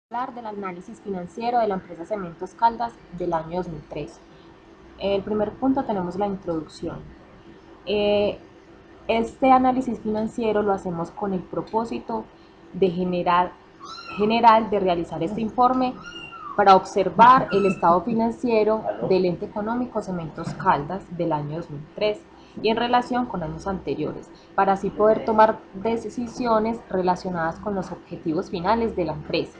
Hablar del análisis financiero de la empresa Cementos Caldas del año 2013. El primer punto tenemos la introducción. Este análisis financiero lo hacemos con el propósito de general de realizar este informe para observar el estado financiero del ente económico Cementos Caldas del año 2003 y en relación con años anteriores, para así poder tomar decisiones relacionadas con los objetivos finales de la empresa.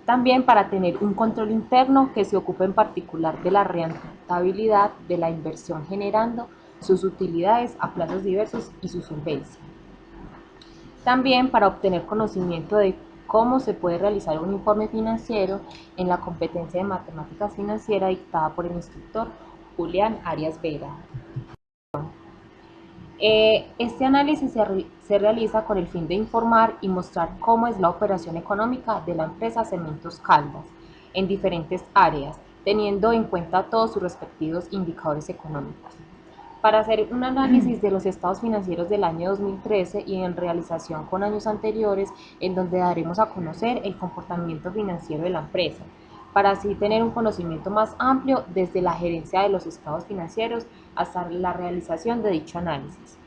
También para tener un control interno que se ocupe en particular de la rentabilidad de la inversión generando sus utilidades a plazos diversos y su solvencia. También para obtener conocimiento de cómo se puede realizar un informe financiero en la competencia de matemáticas financieras dictada por el instructor Julián Arias Vega. Este análisis se realiza con el fin de informar y mostrar cómo es la operación económica de la empresa Cementos Caldas en diferentes áreas, teniendo en cuenta todos sus respectivos indicadores económicos. Para hacer un análisis de los estados financieros del año 2013 y en realización con años anteriores, en donde daremos a conocer el comportamiento financiero de la empresa, para así tener un conocimiento más amplio desde la gerencia de los estados financieros hasta la realización de dicho análisis.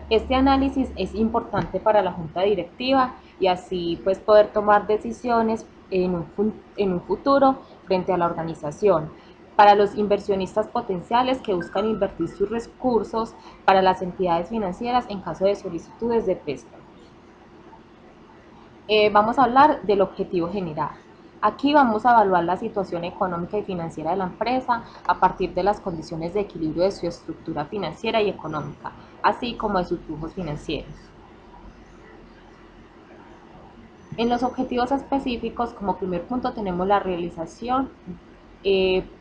Este análisis es importante para la junta directiva y así pues poder tomar decisiones en un futuro frente a la organización, para los inversionistas potenciales que buscan invertir sus recursos, para las entidades financieras en caso de solicitudes de préstamo. Vamos a hablar del objetivo general. Aquí vamos a evaluar la situación económica y financiera de la empresa a partir de las condiciones de equilibrio de su estructura financiera y económica, así como de sus flujos financieros. En los objetivos específicos, como primer punto, tenemos la realización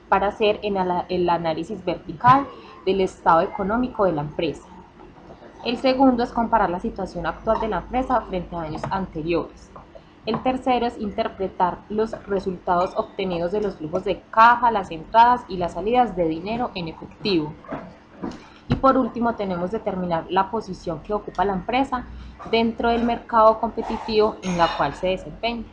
para hacer el análisis vertical del estado económico de la empresa. El segundo es comparar la situación actual de la empresa frente a años anteriores. El tercero es interpretar los resultados obtenidos de los flujos de caja, las entradas y las salidas de dinero en efectivo. Y por último tenemos determinar la posición que ocupa la empresa dentro del mercado competitivo en la cual se desempeña.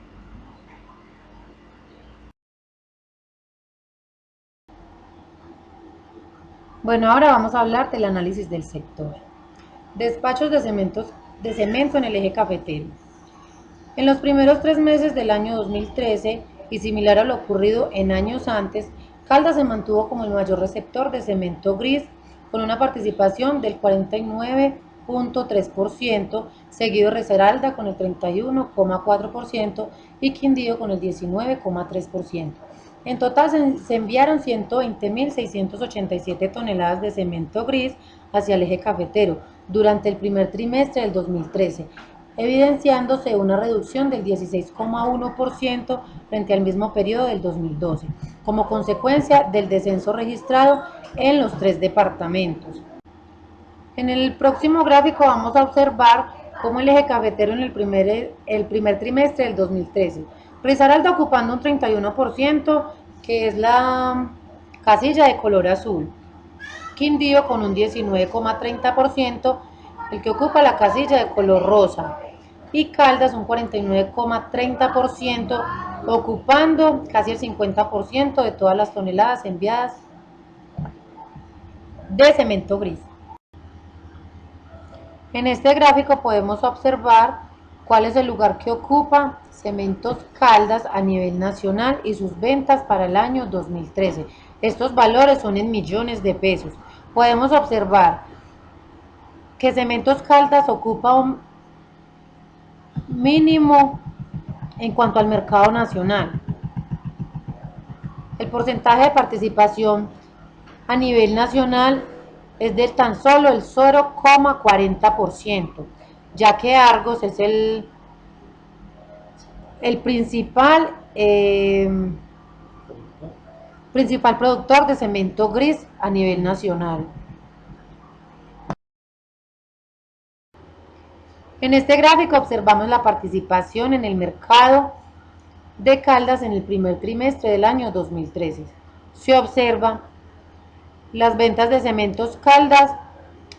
Bueno, ahora vamos a hablar del análisis del sector. Despachos de cemento en el eje cafetero. En los primeros 3 meses del año 2013, y similar a lo ocurrido en años antes, Caldas se mantuvo como el mayor receptor de cemento gris, con una participación del 49,3%, seguido Risaralda con el 31,4% y Quindío con el 19,3%. En total se enviaron 120.687 toneladas de cemento gris hacia el eje cafetero durante el primer trimestre del 2013, evidenciándose una reducción del 16,1% frente al mismo periodo del 2012, como consecuencia del descenso registrado en los 3 departamentos. En el próximo gráfico vamos a observar cómo el eje cafetero en el primer trimestre del 2013. Risaralda ocupando un 31%, que es la casilla de color azul. Quindío con un 19,30%, el que ocupa la casilla de color rosa. Y Caldas un 49,30%, ocupando casi el 50% de todas las toneladas enviadas de cemento gris. En este gráfico podemos observar cuál es el lugar que ocupa Cementos Caldas a nivel nacional y sus ventas para el año 2013. Estos valores son en millones de pesos. Podemos observar que Cementos Caldas ocupa un mínimo en cuanto al mercado nacional. El porcentaje de participación a nivel nacional es de tan solo el 0,40%, ya que Argos es el principal productor de cemento gris a nivel nacional. En este gráfico observamos la participación en el mercado de Caldas en el primer trimestre del año 2013. Se observa las ventas de Cementos Caldas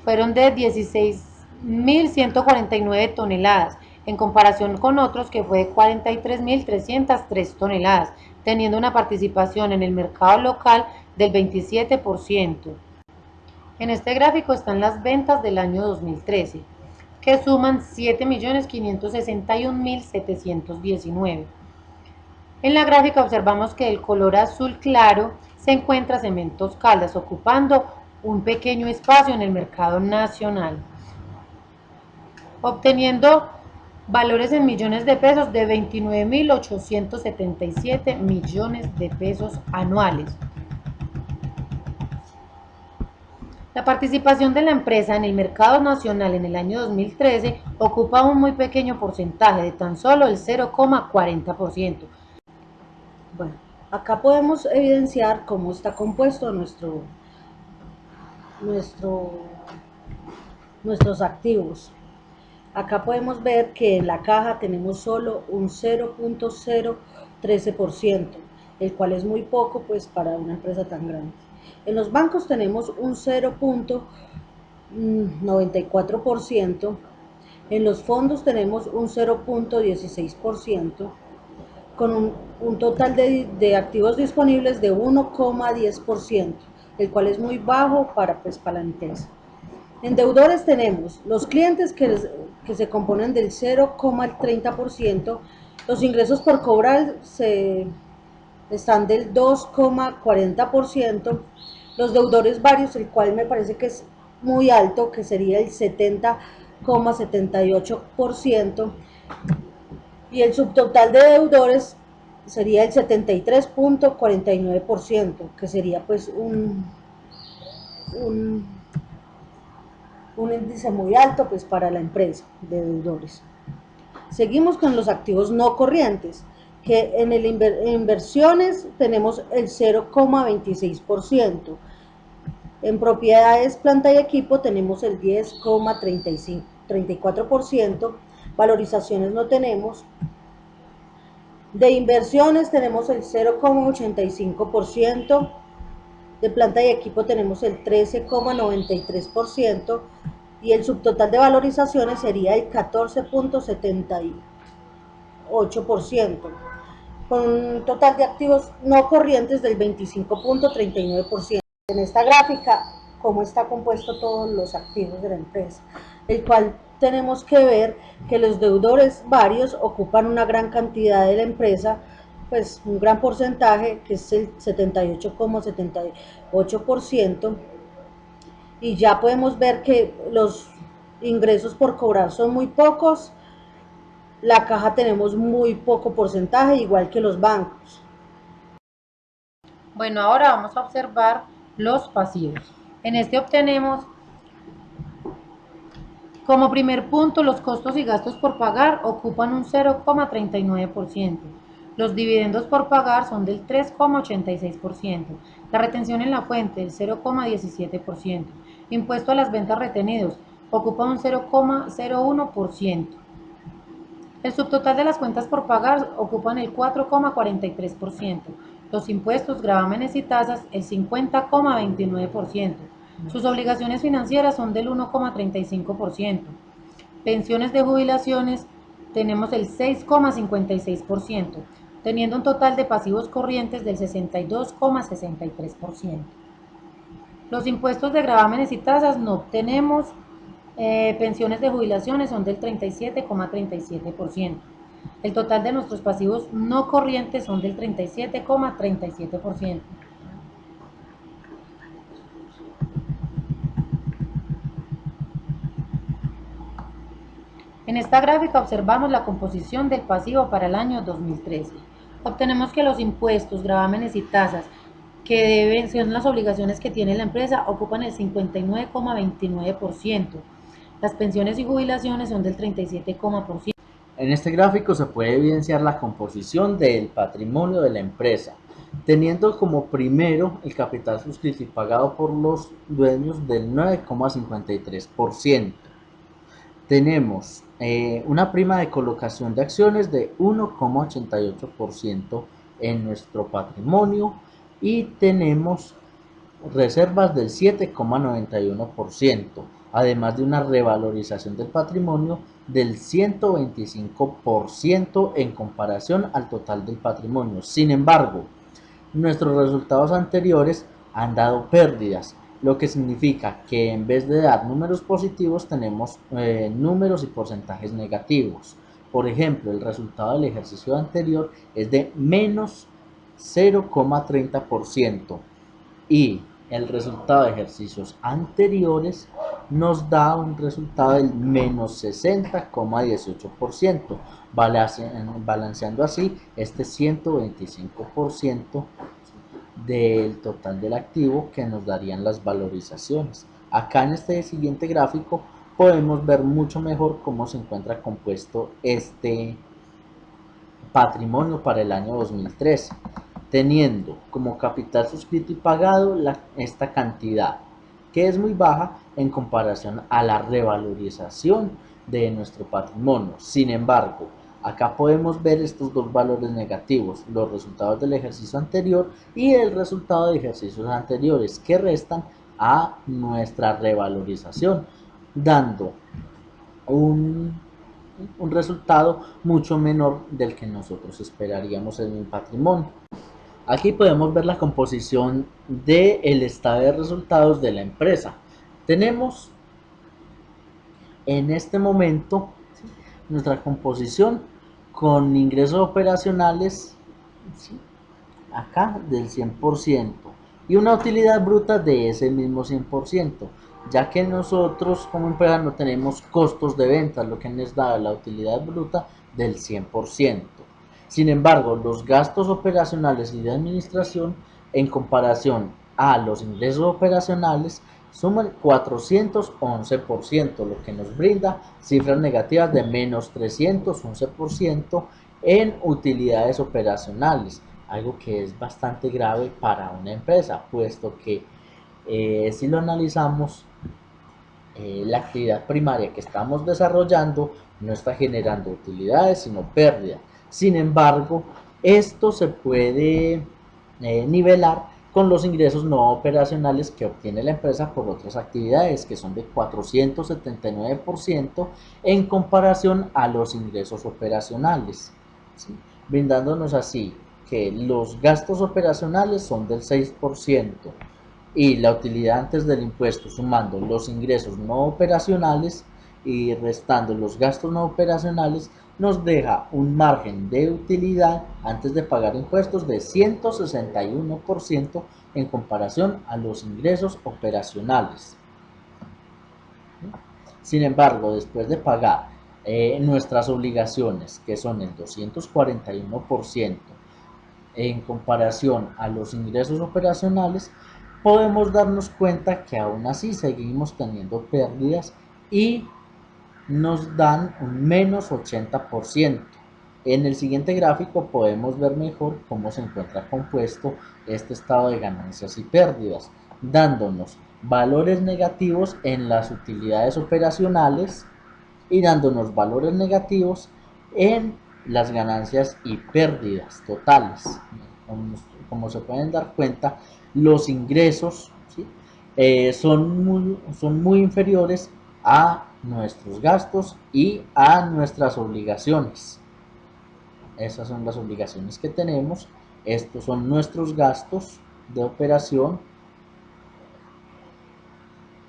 fueron de 16.149 toneladas, en comparación con otros que fue de 43.303 toneladas, teniendo una participación en el mercado local del 27%. En este gráfico están las ventas del año 2013, que suman 7.561.719. En la gráfica observamos que el color azul claro se encuentra Cementos Caldas, ocupando un pequeño espacio en el mercado nacional, obteniendo valores en millones de pesos de 29.877 millones de pesos anuales. La participación de la empresa en el mercado nacional en el año 2013 ocupa un muy pequeño porcentaje, de tan solo el 0,40%. Bueno, acá podemos evidenciar cómo está compuesto nuestros activos. Acá podemos ver que en la caja tenemos solo un 0.013%, el cual es muy poco pues para una empresa tan grande. En los bancos tenemos un 0.94%, en los fondos tenemos un 0.16%, con un total de activos disponibles de 1,10%, el cual es muy bajo para la empresa. En deudores tenemos los clientes que se componen del 0,30%, los ingresos por cobrar están del 2,40%, los deudores varios, el cual me parece que es muy alto, que sería el 70,78%, y el subtotal de deudores sería el 73,49%, que sería pues un índice muy alto pues para la empresa de deudores. Seguimos con los activos no corrientes, que en inversiones tenemos el 0,26%, en propiedades, planta y equipo tenemos el 10,34%, valorizaciones no tenemos, de inversiones tenemos el 0,85%, de planta y equipo tenemos el 13,93%, y el subtotal de valorizaciones sería el 14,78%, con un total de activos no corrientes del 25,39%. En esta gráfica, cómo está compuesto todos los activos de la empresa, el cual tenemos que ver que los deudores varios ocupan una gran cantidad de la empresa, pues un gran porcentaje, que es el 78,78%, y ya podemos ver que los ingresos por cobrar son muy pocos, la caja tenemos muy poco porcentaje, igual que los bancos. Bueno, ahora vamos a observar los pasivos. En este obtenemos como primer punto los costos y gastos por pagar ocupan un 0,39%. Los dividendos por pagar son del 3,86%. La retención en la fuente del 0,17%. Impuesto a las ventas retenidos ocupa un 0,01%. El subtotal de las cuentas por pagar ocupan el 4,43%. Los impuestos, gravámenes y tasas el 50,29%. Sus obligaciones financieras son del 1,35%. Pensiones de jubilaciones tenemos el 6,56%, teniendo un total de pasivos corrientes del 62,63%. Los impuestos de gravámenes y tasas no obtenemos. Pensiones de jubilaciones son del 37,37%. El total de nuestros pasivos no corrientes son del 37,37%. En esta gráfica observamos la composición del pasivo para el año 2013. Obtenemos que los impuestos, gravámenes y tasas que son las obligaciones que tiene la empresa ocupan el 59,29%. Las pensiones y jubilaciones son del 37,%. En este gráfico se puede evidenciar la composición del patrimonio de la empresa, teniendo como primero el capital suscrito y pagado por los dueños del 9,53%. Tenemos una prima de colocación de acciones de 1,88% en nuestro patrimonio y tenemos reservas del 7,91%. además de una revalorización del patrimonio del 125% en comparación al total del patrimonio. Sin embargo, nuestros resultados anteriores han dado pérdidas, lo que significa que en vez de dar números positivos tenemos números y porcentajes negativos. Por ejemplo, el resultado del ejercicio anterior es de menos 0,30% y el resultado de ejercicios anteriores nos da un resultado del menos 60,18%, balanceando así este 125% del total del activo que nos darían las valorizaciones. Acá en este siguiente gráfico podemos ver mucho mejor cómo se encuentra compuesto este patrimonio para el año 2013, teniendo como capital suscrito y pagado esta cantidad, que es muy baja en comparación a la revalorización de nuestro patrimonio. Sin embargo, acá podemos ver estos dos valores negativos, los resultados del ejercicio anterior y el resultado de ejercicios anteriores, que restan a nuestra revalorización, dando un resultado mucho menor del que nosotros esperaríamos en el patrimonio. Aquí podemos ver la composición del estado de resultados de la empresa. Tenemos en este momento nuestra composición con ingresos operacionales, ¿sí?, acá del 100% y una utilidad bruta de ese mismo 100%, ya que nosotros como empresa no tenemos costos de ventas, lo que nos da la utilidad bruta del 100%. Sin embargo, los gastos operacionales y de administración en comparación a los ingresos operacionales suman 411%, lo que nos brinda cifras negativas de menos 311% en utilidades operacionales, algo que es bastante grave para una empresa, puesto que si lo analizamos, la actividad primaria que estamos desarrollando no está generando utilidades sino pérdidas. Sin embargo, esto se puede nivelar con los ingresos no operacionales que obtiene la empresa por otras actividades, que son de 479% en comparación a los ingresos operacionales, ¿sí?, brindándonos así que los gastos operacionales son del 6% y la utilidad antes del impuesto, sumando los ingresos no operacionales y restando los gastos no operacionales, nos deja un margen de utilidad antes de pagar impuestos de 161% en comparación a los ingresos operacionales. Sin embargo, después de pagar nuestras obligaciones, que son el 241% en comparación a los ingresos operacionales, podemos darnos cuenta que aún así seguimos teniendo pérdidas y nos dan un menos 80%. En el siguiente gráfico podemos ver mejor cómo se encuentra compuesto este estado de ganancias y pérdidas, dándonos valores negativos en las utilidades operacionales y dándonos valores negativos en las ganancias y pérdidas totales. Como se pueden dar cuenta, los ingresos, ¿sí?, son muy inferiores a nuestros gastos y a nuestras obligaciones. Esas son las obligaciones que tenemos, estos son nuestros gastos de operación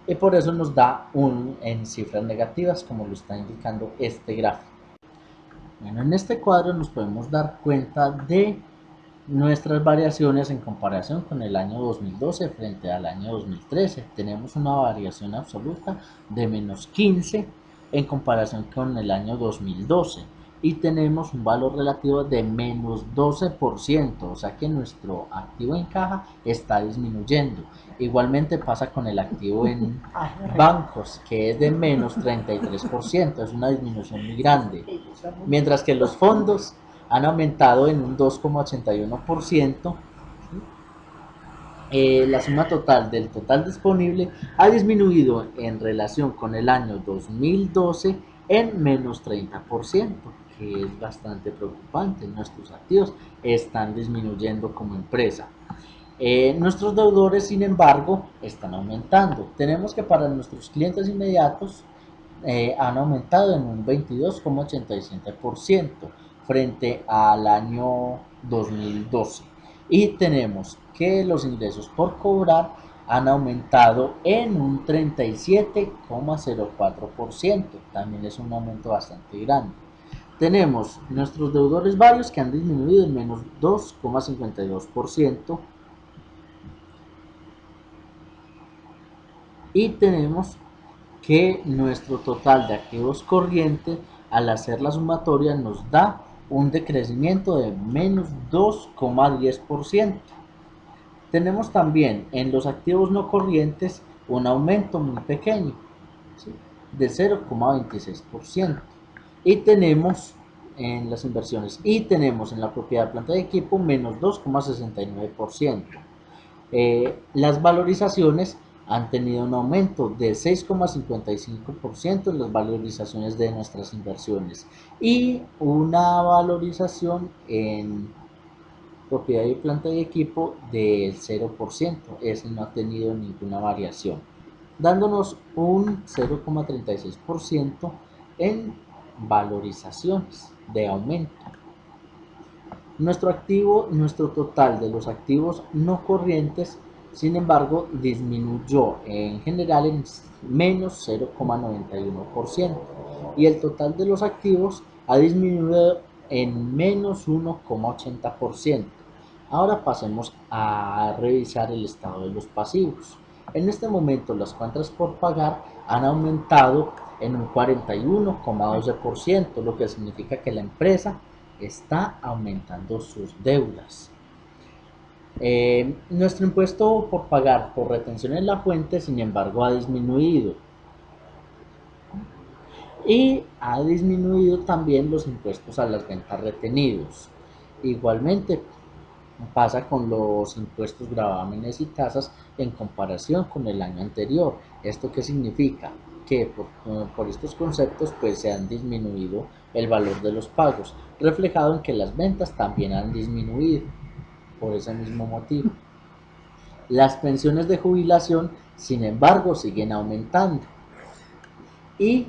y por eso nos da en cifras negativas, como lo está indicando este gráfico. Bueno, en este cuadro nos podemos dar cuenta de nuestras variaciones en comparación con el año 2012 frente al año 2013. Tenemos una variación absoluta de menos 15 en comparación con el año 2012 y tenemos un valor relativo de menos 12%, o sea que nuestro activo en caja está disminuyendo. Igualmente pasa con el activo en bancos, que es de menos 33%, es una disminución muy grande, mientras que los fondos han aumentado en un 2,81%. La suma total del total disponible ha disminuido en relación con el año 2012 en menos 30%, que es bastante preocupante. Nuestros activos están disminuyendo como empresa. Nuestros deudores, sin embargo, están aumentando. Tenemos que para nuestros clientes inmediatos han aumentado en un 22,87% frente al año 2012. Y tenemos que los ingresos por cobrar han aumentado en un 37,04%. También es un aumento bastante grande. Tenemos nuestros deudores varios que han disminuido en menos 2,52%. Y tenemos que nuestro total de activos corrientes al hacer la sumatoria nos da un decrecimiento de menos 2,10%. Tenemos también en los activos no corrientes un aumento muy pequeño, ¿sí?, de 0,26%. Y tenemos en las inversiones y tenemos en la propiedad de planta de equipo menos 2,69%. Las valorizaciones han tenido un aumento de 6,55% en las valorizaciones de nuestras inversiones y una valorización en propiedad y planta de equipo del 0%. Ese no ha tenido ninguna variación, dándonos un 0,36% en valorizaciones de aumento. Nuestro total de los activos no corrientes, sin embargo, disminuyó en general en menos 0,91% y el total de los activos ha disminuido en menos 1,80%. Ahora pasemos a revisar el estado de los pasivos. En este momento las cuentas por pagar han aumentado en un 41,12%, lo que significa que la empresa está aumentando sus deudas. Nuestro impuesto por pagar por retención en la fuente, sin embargo, ha disminuido. Y ha disminuido también los impuestos a las ventas retenidos. Igualmente pasa con los impuestos, gravámenes y tasas en comparación con el año anterior. ¿Esto qué significa? Que por estos conceptos pues se han disminuido el valor de los pagos, reflejado en que las ventas también han disminuido por ese mismo motivo. Las pensiones de jubilación, sin embargo, siguen aumentando y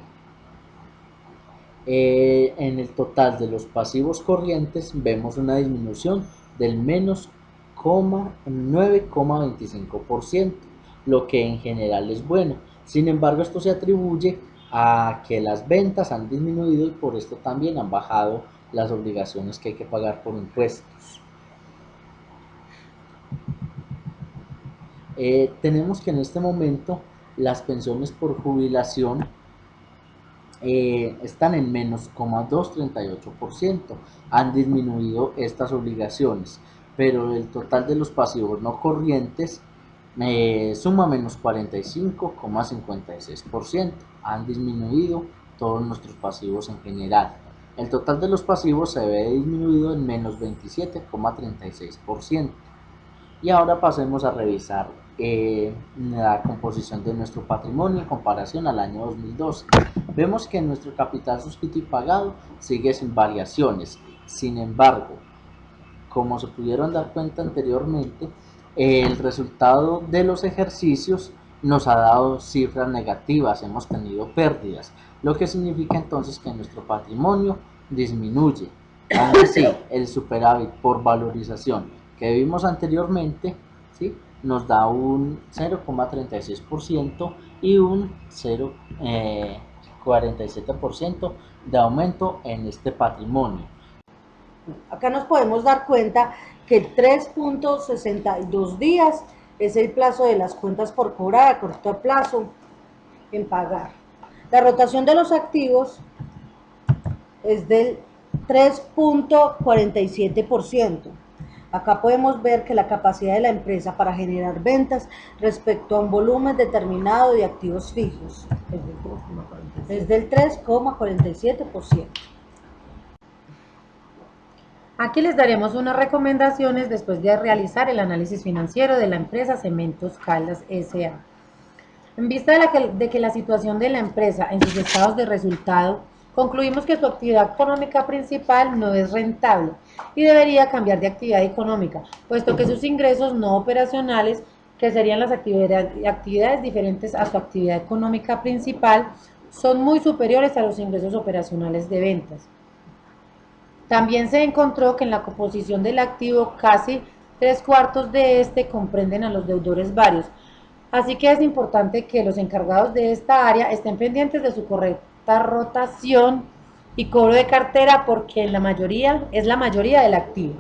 en el total de los pasivos corrientes vemos una disminución del menos 9,25%, lo que en general es bueno. Sin embargo, esto se atribuye a que las ventas han disminuido y por esto también han bajado las obligaciones que hay que pagar por impuestos. Tenemos que en este momento las pensiones por jubilación están en menos 0,238%. Han disminuido estas obligaciones, pero el total de los pasivos no corrientes suma menos 45,56%. Han disminuido todos nuestros pasivos en general. El total de los pasivos se ve disminuido en menos 27,36%. Y ahora pasemos a revisar la composición de nuestro patrimonio en comparación al año 2012. Vemos que nuestro capital suscrito y pagado sigue sin variaciones. Sin embargo, como se pudieron dar cuenta anteriormente, el resultado de los ejercicios nos ha dado cifras negativas, hemos tenido pérdidas, lo que significa entonces que nuestro patrimonio disminuye. Aún así, el superávit por valorización que vimos anteriormente, ¿sí?, nos da un 0,36% y un 0,47% de aumento en este patrimonio. Acá nos podemos dar cuenta que 3,62 días es el plazo de las cuentas por cobrar a corto plazo en pagar. La rotación de los activos es del 3,47%. Acá podemos ver que la capacidad de la empresa para generar ventas respecto a un volumen determinado de activos fijos es del 3,47%. Aquí les daremos unas recomendaciones después de realizar el análisis financiero de la empresa Cementos Caldas S.A. En vista de que la situación de la empresa en sus estados de resultado concluimos que su actividad económica principal no es rentable y debería cambiar de actividad económica, puesto que sus ingresos no operacionales, que serían las actividades diferentes a su actividad económica principal, son muy superiores a los ingresos operacionales de ventas. También se encontró que en la composición del activo casi 3/4 de este comprenden a los deudores varios, así que es importante que los encargados de esta área estén pendientes de su correcta rotación y cobro de cartera, porque es la mayoría del activo.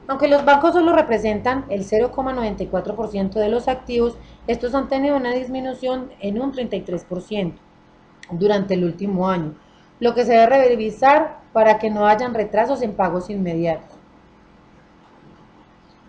Aunque los bancos solo representan el 0,94% de los activos, estos han tenido una disminución en un 33% durante el último año, lo que se debe revisar para que no hayan retrasos en pagos inmediatos.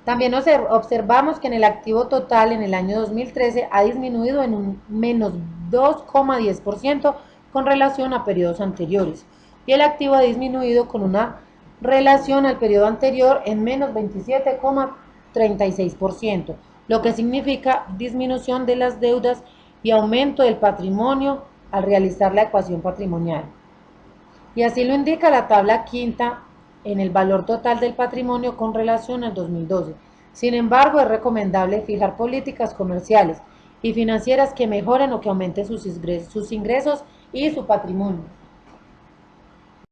También observamos que en el activo total en el año 2013 ha disminuido en un menos 2,10% con relación a periodos anteriores, y el activo ha disminuido con una relación al periodo anterior en menos 27,36%, lo que significa disminución de las deudas y aumento del patrimonio al realizar la ecuación patrimonial. Y así lo indica la tabla quinta en el valor total del patrimonio con relación al 2012. Sin embargo, es recomendable fijar políticas comerciales y financieras que mejoren o que aumenten sus ingresos y su patrimonio.